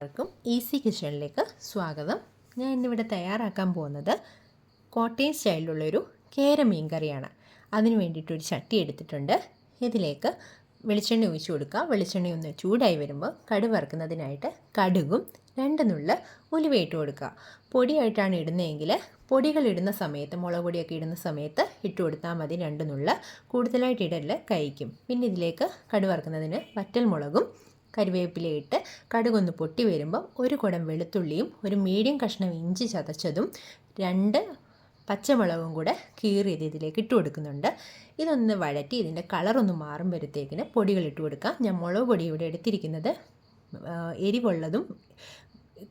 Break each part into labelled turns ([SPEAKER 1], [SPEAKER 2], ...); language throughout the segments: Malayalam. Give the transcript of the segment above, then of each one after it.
[SPEAKER 1] എല്ലാവർക്കും ഈസി കിച്ചണിലേക്ക് സ്വാഗതം. ഞാൻ ഇന്നിവിടെ തയ്യാറാക്കാൻ പോകുന്നത് കോട്ടയം സ്റ്റൈലിലുള്ളൊരു കേര മീൻ കറിയാണ്. അതിന് വേണ്ടിയിട്ടൊരു ചട്ടി എടുത്തിട്ടുണ്ട്. ഇതിലേക്ക് വെളിച്ചെണ്ണ ഒഴിച്ചു കൊടുക്കുക. വെളിച്ചെണ്ണ ഒന്ന് ചൂടായി വരുമ്പോൾ കടുക് വറുക്കുന്നതിനായിട്ട് കടുകും 2 നുള്ള് ഉലുവ ഇട്ട് കൊടുക്കുക. പൊടിയായിട്ടാണ് ഇടുന്നതെങ്കിൽ പൊടികൾ ഇടുന്ന സമയത്ത്, മുളക് പൊടിയൊക്കെ ഇടുന്ന സമയത്ത് ഇട്ട് കൊടുത്താൽ മതി. 2 നുള്ള് കൂടുതലായിട്ട് ഇടല് കഴിക്കും. പിന്നെ ഇതിലേക്ക് കടുക് വറുക്കുന്നതിന് വറ്റൽ മുളകും കരിവേപ്പിലയിട്ട് കടുകൊന്ന് പൊട്ടി വരുമ്പോൾ 1 കുടം വെളുത്തുള്ളിയും ഒരു മീഡിയം കഷ്ണം ഇഞ്ചി ചതച്ചതും 2 പച്ചമുളകും കൂടെ കീറിയത് ഇതിലേക്ക് ഇട്ട് കൊടുക്കുന്നുണ്ട്. ഇതൊന്ന് വഴറ്റി ഇതിൻ്റെ കളറൊന്ന് മാറുമ്പോഴത്തേക്കിന് പൊടികൾ ഇട്ട് കൊടുക്കാം. ഞാൻ മുളക് പൊടി ഇവിടെ എടുത്തിരിക്കുന്നത് എരിവുള്ളതും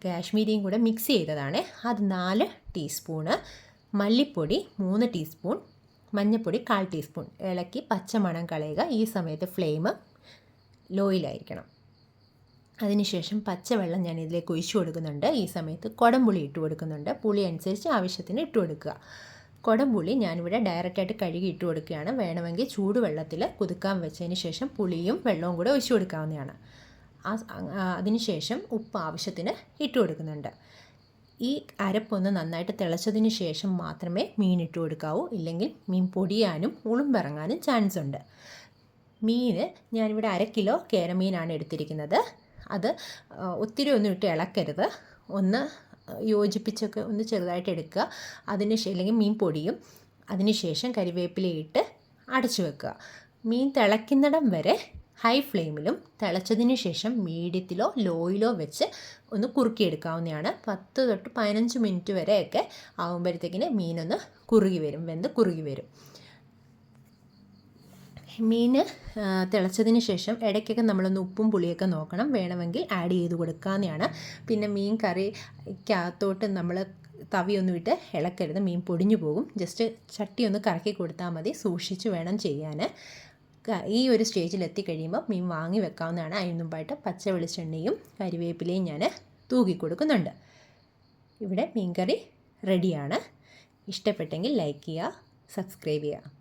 [SPEAKER 1] കാശ്മീരിയും കൂടെ മിക്സ് ചെയ്തതാണ്. അത് 4 ടീസ്പൂണ്, മല്ലിപ്പൊടി 3 ടീസ്പൂൺ, മഞ്ഞൾപ്പൊടി 1/4 ടീസ്പൂൺ. ഇളക്കി പച്ചമണം കളയുക. ഈ സമയത്ത് ഫ്ലെയിം ലോയിലായിരിക്കണം. അതിനുശേഷം പച്ചവെള്ളം ഞാൻ ഇതിലേക്ക് ഒഴിച്ചു കൊടുക്കുന്നുണ്ട്. ഈ സമയത്ത് കുടംപുളി ഇട്ട് കൊടുക്കുന്നുണ്ട്. പുളി അനുസരിച്ച് ആവശ്യത്തിന് ഇട്ട് കൊടുക്കുക. കുടംപുളി ഞാനിവിടെ ഡയറക്റ്റായിട്ട് കഴുകി ഇട്ട് കൊടുക്കുകയാണ്. വേണമെങ്കിൽ ചൂടുവെള്ളത്തിൽ കുതിക്കാൻ വെച്ചതിന് ശേഷം പുളിയും വെള്ളവും കൂടെ ഒഴിച്ചു കൊടുക്കാവുന്നതാണ്. അതിനുശേഷം ഉപ്പ് ആവശ്യത്തിന് ഇട്ട് കൊടുക്കുന്നുണ്ട്. ഈ അരപ്പൊന്ന് നന്നായിട്ട് തിളച്ചതിന് ശേഷം മാത്രമേ മീൻ ഇട്ട് കൊടുക്കാവൂ. ഇല്ലെങ്കിൽ മീൻ പൊടിയാനും ഉളുമ്പിറങ്ങാനും ചാൻസ് ഉണ്ട്. മീൻ ഞാനിവിടെ 1/2 കിലോ കേരമീനാണ് എടുത്തിരിക്കുന്നത്. അത് ഒത്തിരി ഒന്നും ഇട്ട് ഇളക്കരുത്. ഒന്ന് യോജിപ്പിച്ചൊക്കെ ഒന്ന് ചെറുതായിട്ട് എടുക്കുക. അല്ലെങ്കിൽ മീൻ പൊടിയും അതിനുശേഷം കരിവേപ്പിലയിട്ട് അടച്ചു വെക്കുക. മീൻ തിളയ്ക്കുന്നിടം വരെ ഹൈ ഫ്ലെയിമിലും തിളച്ചതിന് ശേഷം മീഡിയത്തിലോ ലോയിലോ വെച്ച് ഒന്ന് കുറുക്കിയെടുക്കാവുന്നതാണ്. 10 തൊട്ട് 15 മിനിറ്റ് വരെയൊക്കെ ആകുമ്പോഴത്തേക്കിന് മീനൊന്ന് വെന്ത് കുറുകി വരും. മീൻ തിളച്ചതിന് ശേഷം ഇടയ്ക്കൊക്കെ നമ്മളൊന്ന് ഉപ്പും പുളിയൊക്കെ നോക്കണം. വേണമെങ്കിൽ ആഡ് ചെയ്ത് കൊടുക്കാവുന്നതാണ്. പിന്നെ മീൻ കറിക്കകത്തോട്ട് നമ്മൾ തവിയൊന്നും ഇട്ട് ഇളക്കരുത്, മീൻ പൊടിഞ്ഞു പോകും. ജസ്റ്റ് ചട്ടി ഒന്ന് കറക്കി കൊടുത്താൽ മതി. സൂക്ഷിച്ച് വേണം ചെയ്യാൻ. ഈ ഒരു സ്റ്റേജിൽ എത്തിക്കഴിയുമ്പോൾ മീൻ വാങ്ങി വെക്കാവുന്നതാണ്. അതിന് മുമ്പായിട്ട് പച്ച വെളിച്ചെണ്ണയും കരിവേപ്പിലയും ഞാൻ തൂക്കി കൊടുക്കുന്നുണ്ട്. ഇവിടെ മീൻ കറി റെഡിയാണ്. ഇഷ്ടപ്പെട്ടെങ്കിൽ ലൈക്ക് ചെയ്യുക, സബ്സ്ക്രൈബ് ചെയ്യുക.